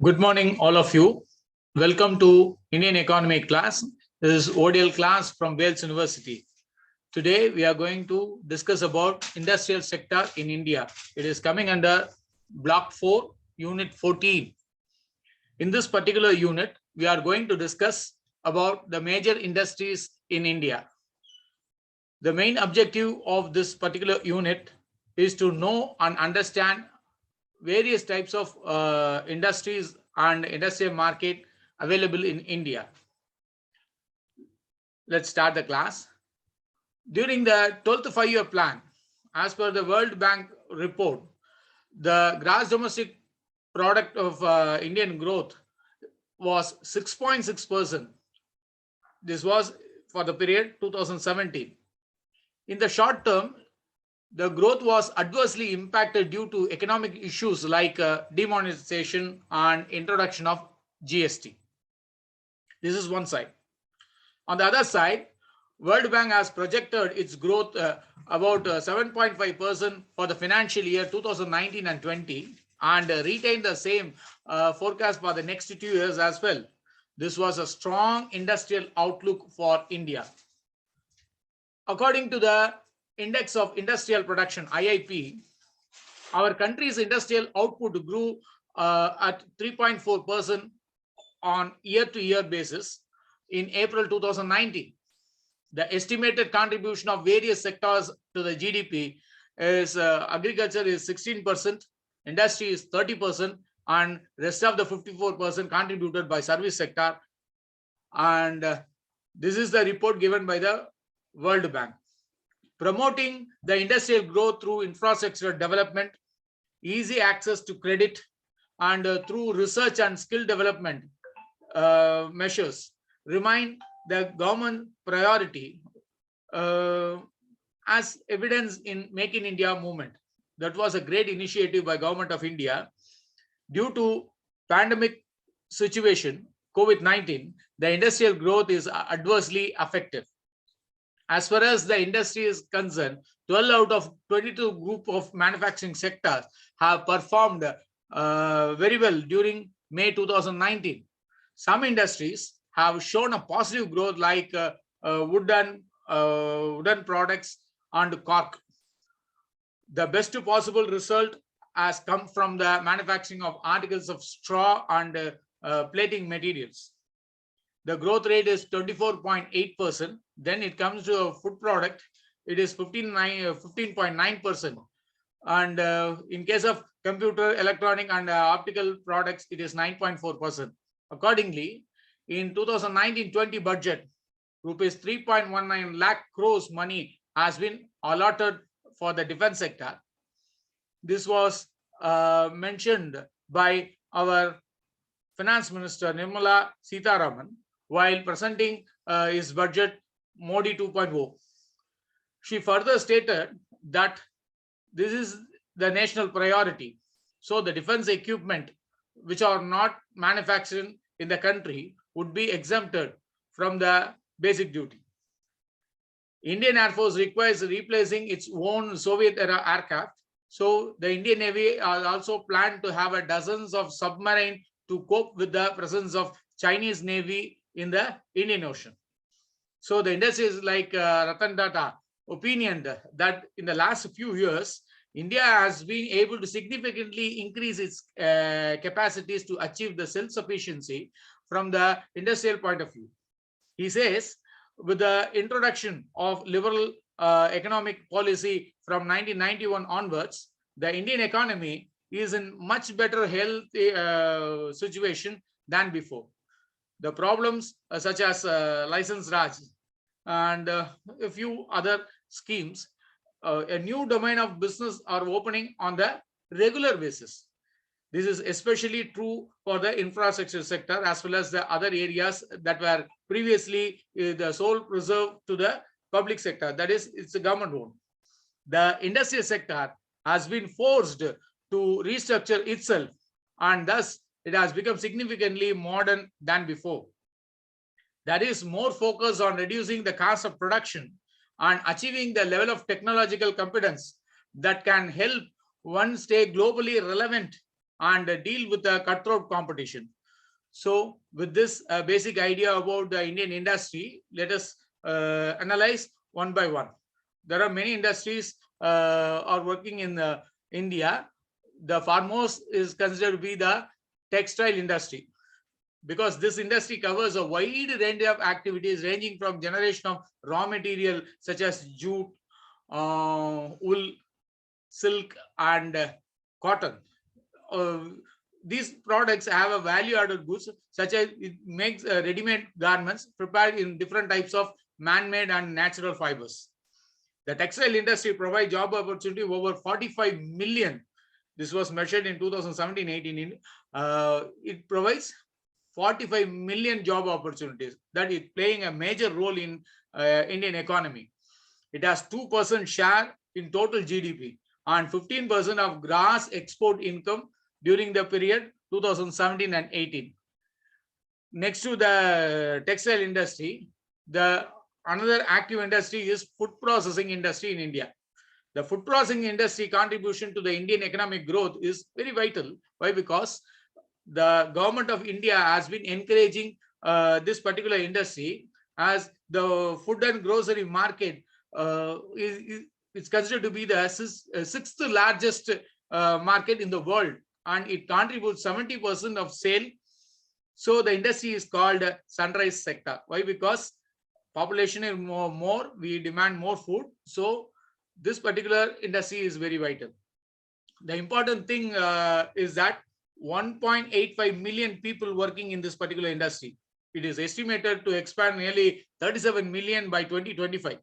Good morning, all of you. Welcome to Indian Economy class. This is ODL class from Wales University. Today, we are going to discuss about industrial sector in India. It is coming under Block 4, Unit 14. In this particular unit, we are going to discuss about the major industries in India. The main objective of this particular unit is to know and understand various types of industries and industrial market available in India. Let's start the class. During the 12th five-year plan, as per the World Bank report, the gross domestic product of Indian growth was 6.6%. This was for the period 2017. In the short term, the growth was adversely impacted due to economic issues like demonetization and introduction of GST. This is one side. On the other side, World Bank has projected its growth about 7.5% for the financial year 2019 and 20 and retained the same forecast for the next 2 years as well. This was a strong industrial outlook for India. According to the Index of Industrial Production, IIP, our country's industrial output grew at 3.4% on year-to-year basis in April 2019. The estimated contribution of various sectors to the GDP is agriculture is 16%, industry is 30%, and rest of the 54% contributed by service sector. And this is the report given by the World Bank. Promoting the industrial growth through infrastructure development, easy access to credit, and through research and skill development measures remain the government priority, as evidence in Make in India movement. That was a great initiative by Government of India. Due to pandemic situation, COVID-19, the industrial growth is adversely affected. As far as the industry is concerned, 12 out of 22 group of manufacturing sectors have performed very well during May 2019. Some industries have shown a positive growth like wooden products and cork. The best possible result has come from the manufacturing of articles of straw and plating materials. The growth rate is 24.8%. Then it comes to food product, it is 15.9%. And in case of computer, electronic and optical products, it is 9.4%. Accordingly, in 2019-20 budget, rupees 3.19 lakh crores money has been allotted for the defense sector. This was mentioned by our Finance Minister Nirmala Sitharaman while presenting his budget Modi 2.0. She further stated that this is the national priority. So the defense equipment which are not manufactured in the country would be exempted from the basic duty. Indian Air Force requires replacing its own Soviet era aircraft. So the Indian Navy also planned to have dozens of submarines to cope with the presence of Chinese Navy in the Indian Ocean. So the industries like Ratan Tata opinioned that in the last few years, India has been able to significantly increase its capacities to achieve the self-sufficiency from the industrial point of view. He says, with the introduction of liberal economic policy from 1991 onwards, the Indian economy is in much better health situation than before. The problems such as license Raj and a few other schemes, a new domain of business are opening on the regular basis. This is especially true for the infrastructure sector as well as the other areas that were previously the sole reserved to the public sector. That is, it's a government owned. The industrial sector has been forced to restructure itself, and thus it has become significantly modern than before. That is more focused on reducing the cost of production and achieving the level of technological competence that can help one stay globally relevant and deal with the cutthroat competition. So with this basic idea about the Indian industry, let us analyze one by one. There are many industries are working in India. The foremost is considered to be the textile industry, because this industry covers a wide range of activities ranging from generation of raw material such as jute, wool, silk, and cotton. Uh, these products have a value-added goods such as it makes ready-made garments prepared in different types of man-made and natural fibers. The textile industry provides job opportunity over 45 million. This was measured in 2017-18. It provides 45 million job opportunities. That is playing a major role in Indian economy. It has 2% share in total GDP and 15% of gross export income during the period 2017 and 18. Next to the textile industry, the another active industry is food processing industry in India. The food processing industry contribution to the Indian economic growth is very vital. Why? Because the government of India has been encouraging this particular industry, as the food and grocery market is considered to be the sixth largest market in the world, and it contributes 70% of sale. So the industry is called sunrise sector. Why? Because population is more, we demand more food. So this particular industry is very vital. The important thing is that 1.85 million people working in this particular industry. It is estimated to expand nearly 37 million by 2025.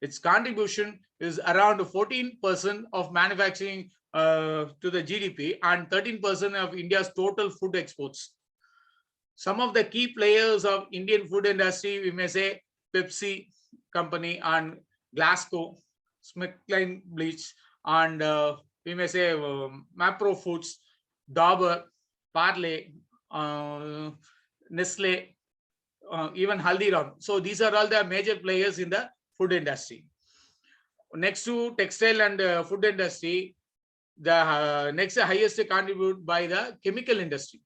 Its contribution is around 14% of manufacturing to the GDP and 13% of India's total food exports. Some of the key players of Indian food industry, we may say Pepsi company and Glasgow, SmithKline Bleach, and we may say Mapro Foods, Dabur, Parle, Nestle, even Haldiram. So these are all the major players in the food industry. Next to textile and food industry, the next highest contributed by the chemical industry.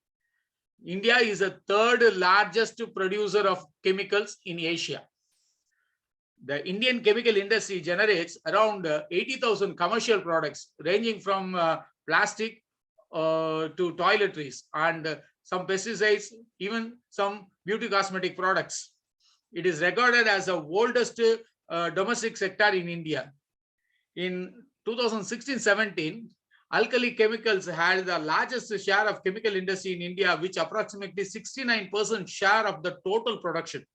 India is the third largest producer of chemicals in Asia. The Indian chemical industry generates around 80,000 commercial products ranging from plastic to toiletries and some pesticides, even some beauty cosmetic products. It is regarded as the oldest domestic sector in India. In 2016-17, alkali chemicals had the largest share of chemical industry in India, which approximately 69% share of the total production.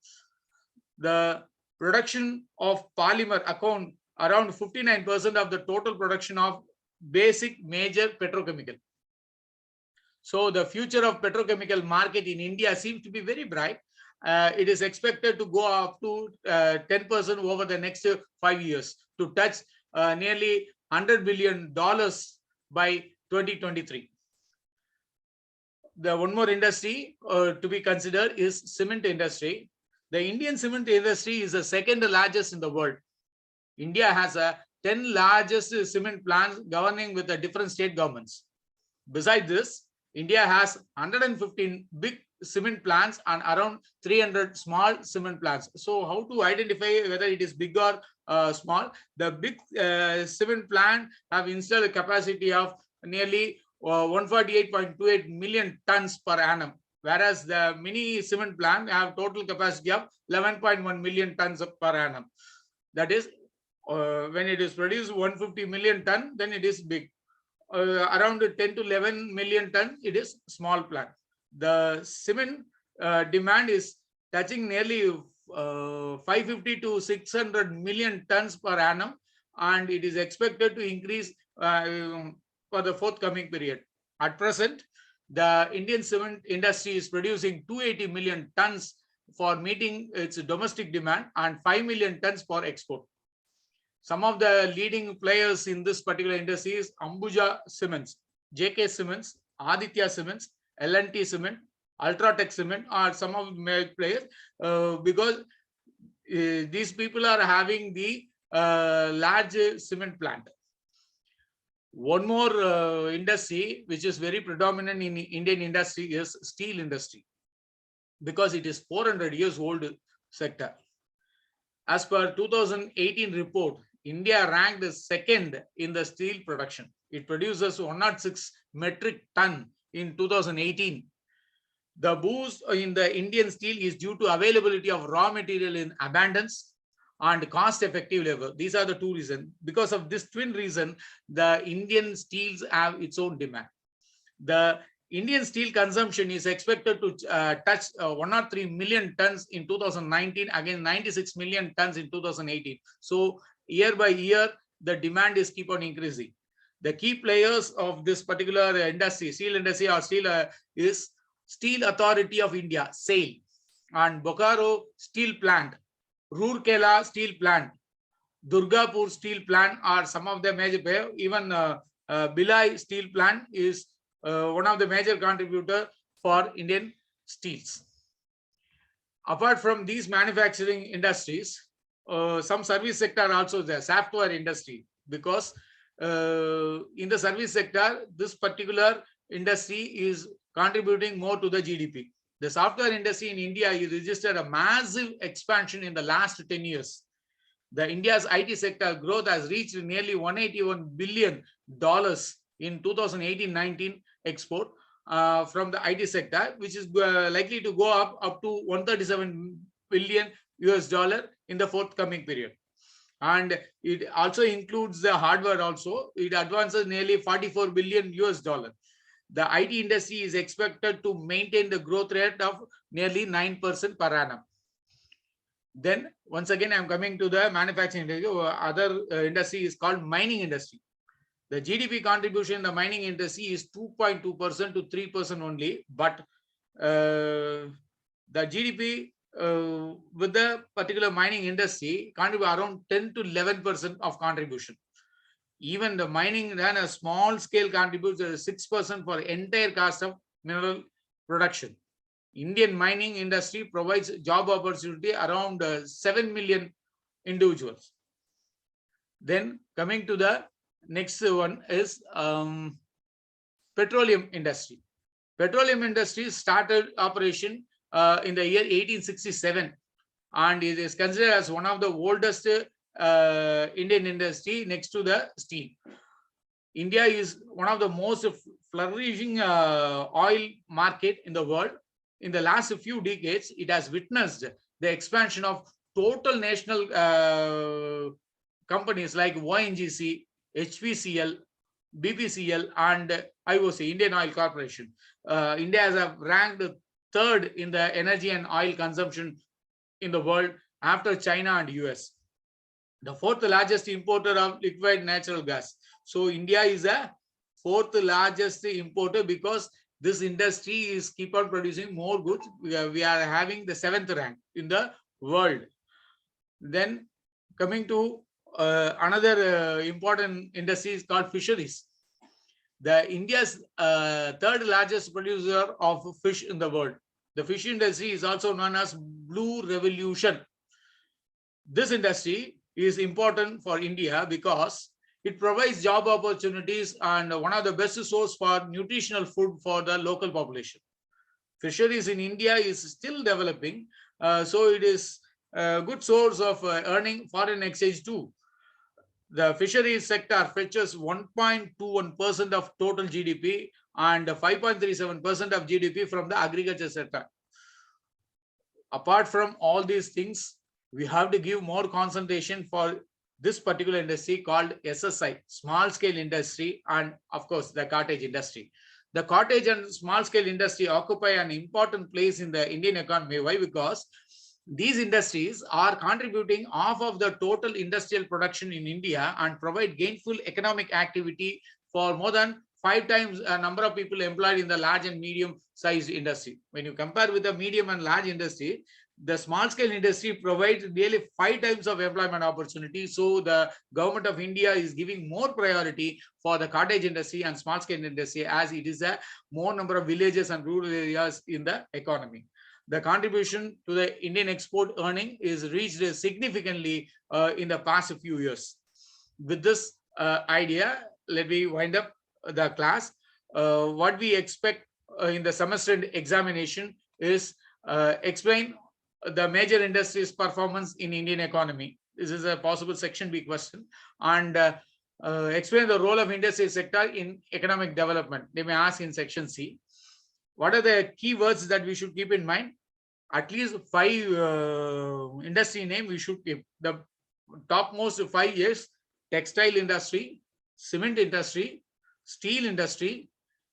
The production of polymer account around 59% of the total production of basic major petrochemical. So the future of petrochemical market in India seems to be very bright. It is expected to go up to 10% over the next 5 years to touch nearly $100 billion by 2023. The one more industry to be considered is cement industry. The Indian cement industry is the second largest in the world. India has 10 largest cement plants governing with the different state governments. Besides this, India has 115 big cement plants and around 300 small cement plants. So how to identify whether it is big or small? The big cement plant have installed a capacity of nearly 148.28 million tons per annum, whereas the mini cement plant have total capacity of 11.1 million tons per annum. That is, when it is produced 150 million ton, then it is big. Around 10 to 11 million ton, it is small plant. The cement demand is touching nearly 550 to 600 million tons per annum, and it is expected to increase for the forthcoming period. At present, the Indian cement industry is producing 280 million tons for meeting its domestic demand and 5 million tons for export. Some of the leading players in this particular industry is Ambuja Cements, JK Cements, Aditya Cements, L&T Cement, Ultratech Cement are some of the players because these people are having the large cement plant. One more industry which is very predominant in Indian industry is steel industry, because it is 400 years old sector. As per 2018 report, India ranked second in the steel production. It produces 106 metric ton in 2018. The boost in the Indian steel is due to availability of raw material in abundance and cost-effective labor. These are the two reasons. Because of this twin reason, the Indian steels have its own demand. The Indian steel consumption is expected to touch 103 million tons in 2019, again 96 million tons in 2018. So year by year, the demand is keep on increasing. The key players of this particular industry, steel industry or steel, is Steel Authority of India, SAIL, and Bokaro Steel Plant, Rourkela Steel Plant, Durgapur Steel Plant are some of the major players. Even Bhilai Steel Plant is one of the major contributor for Indian steels. Apart from these manufacturing industries, some service sector also there, software industry, because in the service sector, this particular industry is contributing more to the GDP. The software industry in India is registered a massive expansion in the last 10 years. The India's IT sector growth has reached nearly $181 billion in 2018-19 export from the IT sector, which is likely to go up to 137 billion US dollar in the forthcoming period. And it also includes the hardware also. It advances nearly 44 billion US dollar. The IT industry is expected to maintain the growth rate of nearly 9% per annum. Then once again, I'm coming to the manufacturing industry. Other industry is called mining industry. The GDP contribution in the mining industry is 2.2% to 3% only, but the GDP with the particular mining industry contribute around 10 to 11% of contribution. Even the mining then a small scale contributes 6% for entire cost of mineral production. Indian mining industry provides job opportunity around 7 million individuals. Then coming to the next one is petroleum industry. Petroleum industry started operation in the year 1867, and it is considered as one of the oldest Indian industry next to the steel. India is one of the most flourishing oil market in the world. In the last few decades, it has witnessed the expansion of total national companies like ONGC, HPCL, BPCL, and IOC, Indian Oil Corporation. India has ranked third in the energy and oil consumption in the world after China and US. The fourth largest importer of liquid natural gas. So India is a fourth largest importer because this industry is keep on producing more goods. We are having the 7th rank in the world. Then coming to another important industry is called fisheries. The India's third largest producer of fish in the world. The fish industry is also known as Blue Revolution. This industry is important for India because it provides job opportunities and one of the best source for nutritional food for the local population. Fisheries in India is still developing, so it is a good source of earning foreign exchange too. The fisheries sector fetches 1.21% of total GDP and 5.37% of GDP from the agriculture sector. Apart from all these things, we have to give more concentration for this particular industry called SSI, small scale industry, and of course the cottage industry. The cottage and small scale industry occupy an important place in the Indian economy. Why? Because these industries are contributing half of the total industrial production in India and provide gainful economic activity for more than 5 times a number of people employed in the large and medium sized industry. When you compare with the medium and large industry, the small scale industry provides nearly 5 times of employment opportunity. So the government of India is giving more priority for the cottage industry and small scale industry, as it is a more number of villages and rural areas in the economy. The contribution to the Indian export earning is reached significantly in the past few years. With this idea, let me wind up the class. What we expect in the semester examination is explain the major industries' performance in Indian economy. This is a possible section B question. And explain the role of industry sector in economic development. They may ask in section C. What are the key words that we should keep in mind? At least 5 industry name we should keep. The topmost 5 years: textile industry, cement industry, steel industry,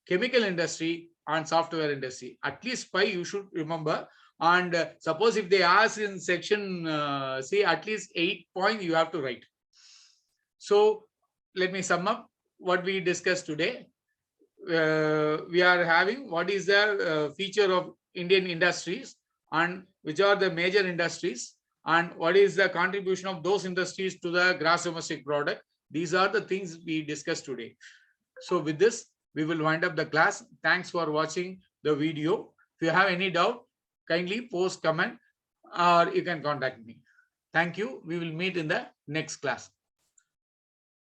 chemical industry, and software industry. At least 5 you should remember. And suppose if they ask in section C, at least 8 points you have to write. So let me sum up what we discussed today. We are having what is the feature of Indian industries and which are the major industries and what is the contribution of those industries to the gross domestic product. These are the things we discussed today. So with this, we will wind up the class. Thanks for watching the video. If you have any doubt, kindly post comment or you can contact me. Thank you. We will meet in the next class.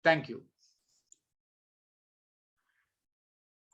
Thank you.